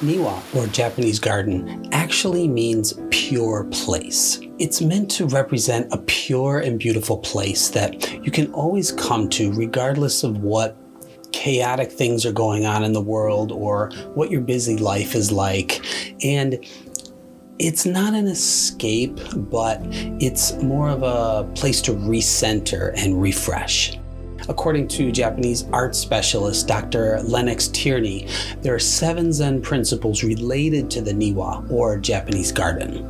Niwa, or Japanese garden, actually means pure place. It's meant to represent a pure and beautiful place that you can always come to regardless of what chaotic things are going on in the world or what your busy life is like. And it's not an escape, but it's more of a place to recenter and refresh. According to Japanese art specialist Dr. Lennox Tierney, there are 7 Zen principles related to the Niwa, or Japanese garden.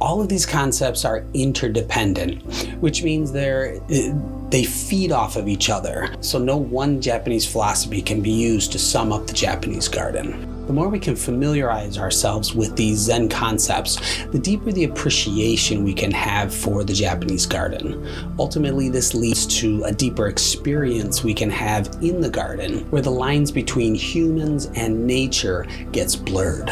All of these concepts are interdependent, which means they feed off of each other. So no one Japanese philosophy can be used to sum up the Japanese garden. The more we can familiarize ourselves with these Zen concepts, the deeper the appreciation we can have for the Japanese garden. Ultimately, this leads to a deeper experience we can have in the garden, where the lines between humans and nature gets blurred.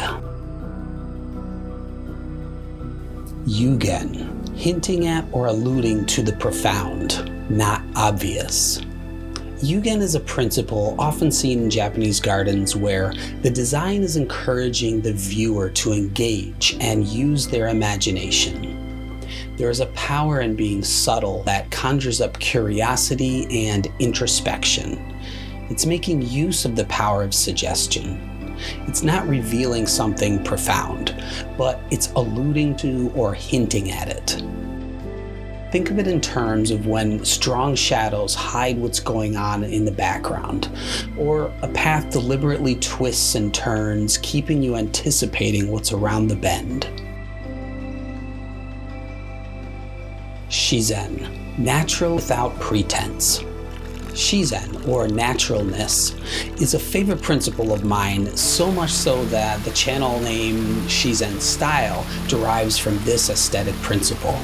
Yugion, hinting at or alluding to the profound, not obvious. Yugion is a principle often seen in Japanese gardens where the design is encouraging the viewer to engage and use their imagination. There is a power in being subtle that conjures up curiosity and introspection. It's making use of the power of suggestion. It's not revealing something profound, but it's alluding to or hinting at it. Think of it in terms of when strong shadows hide what's going on in the background, or a path deliberately twists and turns, keeping you anticipating what's around the bend. Xizen, natural without pretense. Xizen, or naturalness, is a favorite principle of mine, so much so that the channel name Xizen Style derives from this aesthetic principle.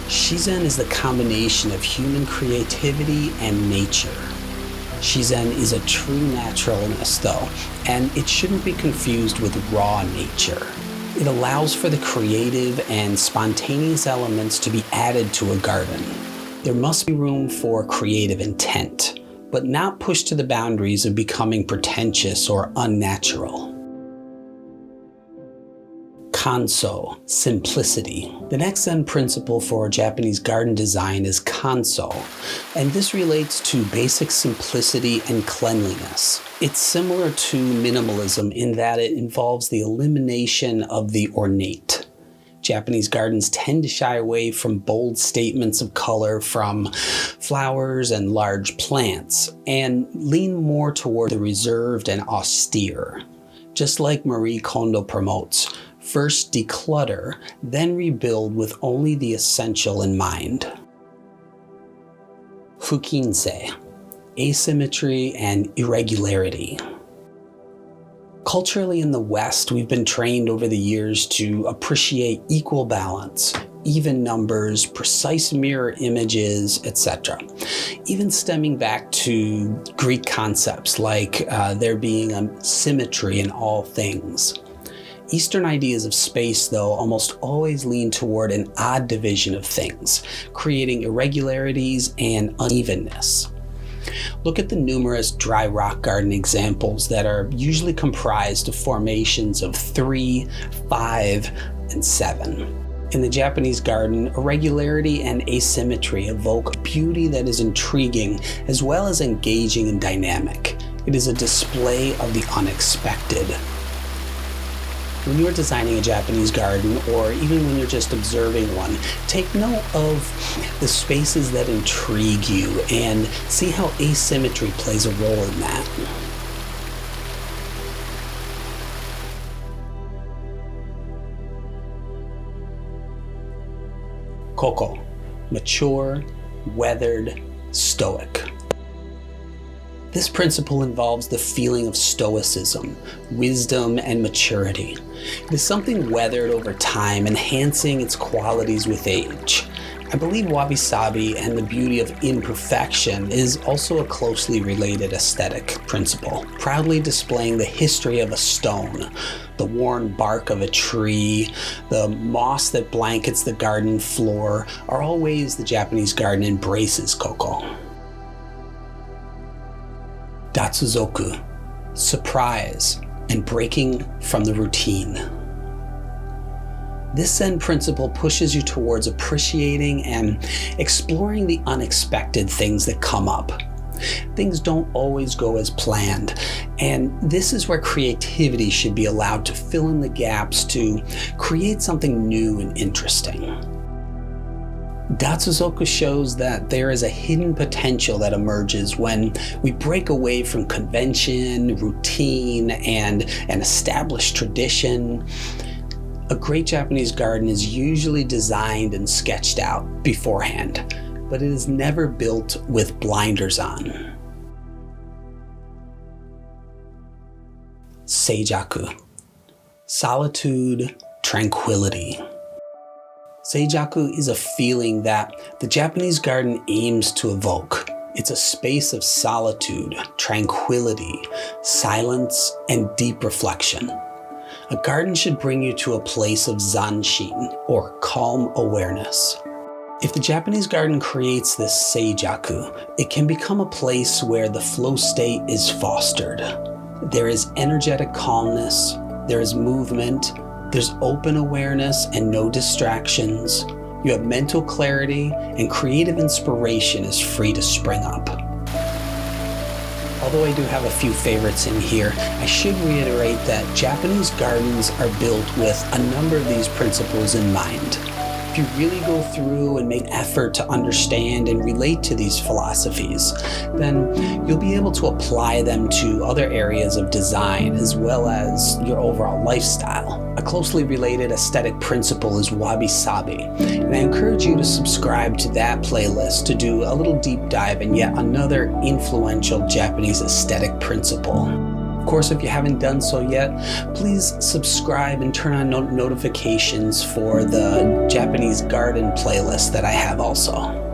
Xizen is the combination of human creativity and nature. Xizen is a true naturalness though, and it shouldn't be confused with raw nature. It allows for the creative and spontaneous elements to be added to a garden. There must be room for creative intent, but not pushed to the boundaries of becoming pretentious or unnatural. Kanso, simplicity. The next Zen principle for Japanese garden design is kanso, and this relates to basic simplicity and cleanliness. It's similar to minimalism in that it involves the elimination of the ornate. Japanese gardens tend to shy away from bold statements of color from flowers and large plants, and lean more toward the reserved and austere. Just like Marie Kondo promotes, first declutter, then rebuild with only the essential in mind. Fukinsei, asymmetry and irregularity. Culturally in the West, we've been trained over the years to appreciate equal balance, even numbers, precise mirror images, etc. Even stemming back to Greek concepts like there being a symmetry in all things. Eastern ideas of space, though, almost always lean toward an odd division of things, creating irregularities and unevenness. Look at the numerous dry rock garden examples that are usually comprised of formations of 3, 5, and 7. In the Japanese garden, irregularity and asymmetry evoke beauty that is intriguing as well as engaging and dynamic. It is a display of the unexpected. When you're designing a Japanese garden, or even when you're just observing one, take note of the spaces that intrigue you and see how asymmetry plays a role in that. Koko, mature, weathered, stoic. This principle involves the feeling of stoicism, wisdom, and maturity. It is something weathered over time, enhancing its qualities with age. I believe wabi-sabi and the beauty of imperfection is also a closely related aesthetic principle, proudly displaying the history of a stone, the worn bark of a tree, the moss that blankets the garden floor, are all ways the Japanese garden embraces Koko. Datsuzoku, surprise, and breaking from the routine. This Zen principle pushes you towards appreciating and exploring the unexpected things that come up. Things don't always go as planned, and this is where creativity should be allowed to fill in the gaps to create something new and interesting. Datsuzoku shows that there is a hidden potential that emerges when we break away from convention, routine, and an established tradition. A great Japanese garden is usually designed and sketched out beforehand, but it is never built with blinders on. Seijaku. Solitude, tranquility. Seijaku is a feeling that the Japanese garden aims to evoke. It's a space of solitude, tranquility, silence, and deep reflection. A garden should bring you to a place of zanshin, or calm awareness. If the Japanese garden creates this Seijaku, it can become a place where the flow state is fostered. There is energetic calmness, there is movement, there's open awareness and no distractions. You have mental clarity, and creative inspiration is free to spring up. Although I do have a few favorites in here, I should reiterate that Japanese gardens are built with a number of these principles in mind. If you really go through and make effort to understand and relate to these philosophies, then you'll be able to apply them to other areas of design as well as your overall lifestyle. A closely related aesthetic principle is wabi-sabi, and I encourage you to subscribe to that playlist to do a little deep dive in yet another influential Japanese aesthetic principle. Of course, if you haven't done so yet, please subscribe and turn on notifications for the Japanese garden playlist that I have also.